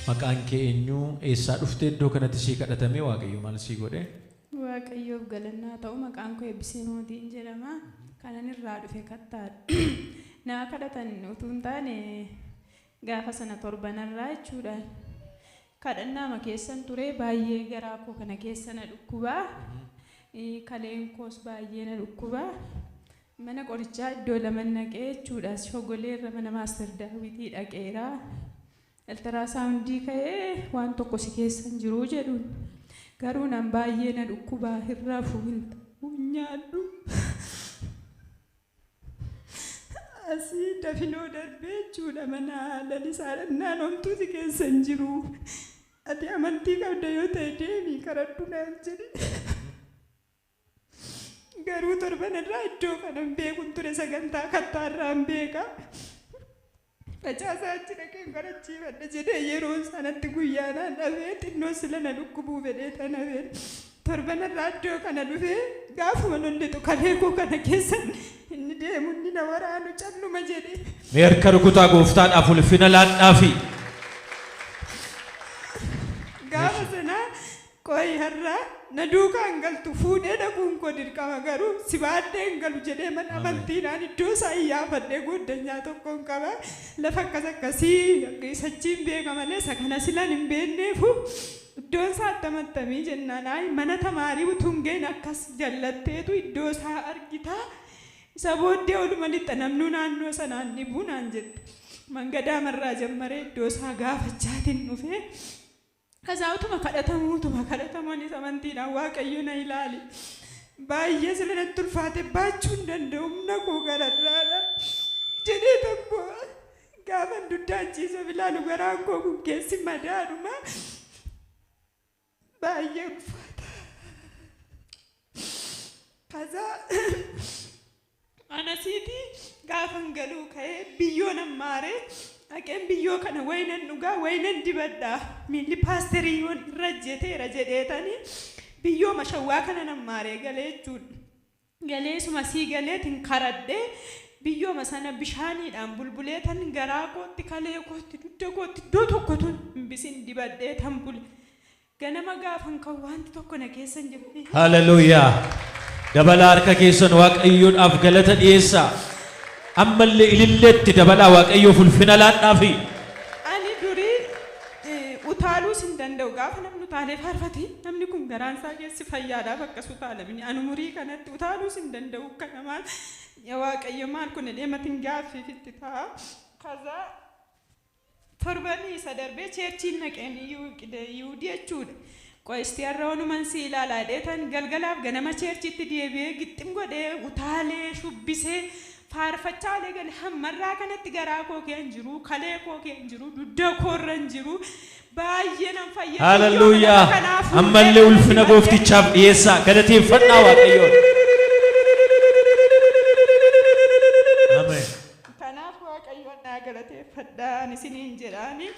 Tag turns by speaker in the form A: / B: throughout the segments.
A: Maqaan kee eenyu eessaa dhuftee iddoo kanatti sii kadhatame Waaqayyo maal sii godhe?
B: Waaqayyoof galannaa ta'u maqaan koo Eebbisee Mootiin jedhama. Kanan irraa dhufe kattaadha. Naa kadhatan utuu hin taane gaafa sana torbanarraa jechuudha. Kadhannaama keessan ture baay'ee garaa koo kana keessa na dhukkubaa. Kaleen koos baay'ee na dhukkubaa. Mana qorichaa iddoo lama naqee jechuudha. Shogoleerra mana Maaster Daawitii dhaqeera. Ultrasoundii ka'ee waan tokko si keessa hin jiru jedhuun. Garuu nan baay'ee na dhukkubaa irraa fuun nyaadhu. Asii dafinoo darbee jechuudha mana lalisaa dhannaan homtuu si keessa hin jiru. Ati amantii qabda yoo ta'e deemii kadhadhu naan jedhe. Garuu torbanirraa iddoo kanan beekun ture sagantaa kattaarraa hin beeka. Facaasaa achi dhaqeen kadhachiifadha jedhee yeroo sanatti guyyaanaan dhabee xinnoo sila na dhukkubuu fedhee tanabeen. Torbanirraa iddoo kana dhufee gaafuma lolli tukalee koo kana keessan inni deemu inni na waraanu calluma jedhe.
A: Mee harka rukutaa gooftaadhaaf ulfina laadhaafi.
B: Gaafa sanaa qoyi har'aa na duukaan galtu fuudhee dhabuun koo dirqama garuu si baadhee hin galu jedhee mana amantiidhaan iddoo isaa iyyaafadhee goddanyaa tokkoon qaba. Lafa akkas akkasii sachiin beeka malee isa kana silan hin beekneefu iddoon isaa attamattamii jennaan mana tamaarii utungeen akkas jallatteetu iddoo isaa argitaa. Isa booddee oluma lixa namnu naannoo sanaan dhibuu naan jette. Mangadaa marraa jammaree iddoo isaa gaafachaatiin dhufee. Kazautuma kadhatamuunis amantiidhaan Waaqayyo na ilaali. Baay'ee sila natti ulfaate baachuu hin danda'u humna koo gararraadha. Jedhee tokko gaafa duddaachisa bilaalu garaan koo guggeessi madaadhuma. Baay'ee ulfaata. Kazaa anasiiti gaafan galuu ka'ee biyyoo nammaaree. Akeen biyyoo kana waynan dhugaa waynan dibadhaa miilli paasterii yoon irra jeteera jedheetanii biyyoo mashawwaa kana nammaaree galee jechuudha. Galee suma sii galeetiin karadhee biyyoo sana bishaaniidhaan bulbuleetan garaa kootti kalee kootti dudda kootti iddoo tokkotu hin bisin dibadhee tan bule. Ganama gaafan kan wanti tokko na keessa hin jirre.
A: Hallelujaa. Dabalaa harka keessan Waaqayyoodhaaf galata dhiyeessaa. Ammallee ililleetti dabalaa Waaqayyoof ulfina laadhaafi.
B: Ani durii utaaluu sin danda'u gaafa namni utaalee faarfate namni kun garaan isaa keessi fayyaadhaaf akkas utaalamini anu murii kanatti utaaluu sin danda'u kana maal Waaqayyo maal kun deematin gaaffiifitti ta'a. Kazaa torbanii isa darbee cheerchiin naqeen Yihuudii jechuudha. Qoyistii har'a wanuman si ilaalaa dheetan galgalaaf ganama cheerchiitti deebi'ee gixxim godhee utaalee shubbisee. Faarfachaalee galee hammarraa kanatti garaa koo kee hin jiru kalee koo kee hin jiru dudda koorra hin jiru baay'ee nan fayyada.
A: Hallelujaa. Ammallee ulfina gooftichaaf dhiyeessaa galateeffannaa Waaqayyoon. Ameen.
B: Kanaaf Waaqayyoon naa galateeffadhaan isiniin jedhaani.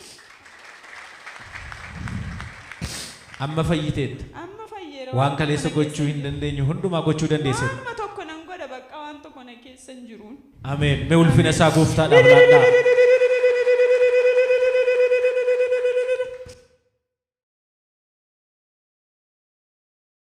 A: Amma fayyiteetta.
B: Amma fayyeera.
A: Waan kaleessa gochuu hin dandeenyu hundumaa gochuu dandeesseetta.
B: Amma tokko nan godha bakka waan tokko na keessa hin jiruun.
A: Ameen. Mee ulfina isaa gooftaadhaaf laadhaa.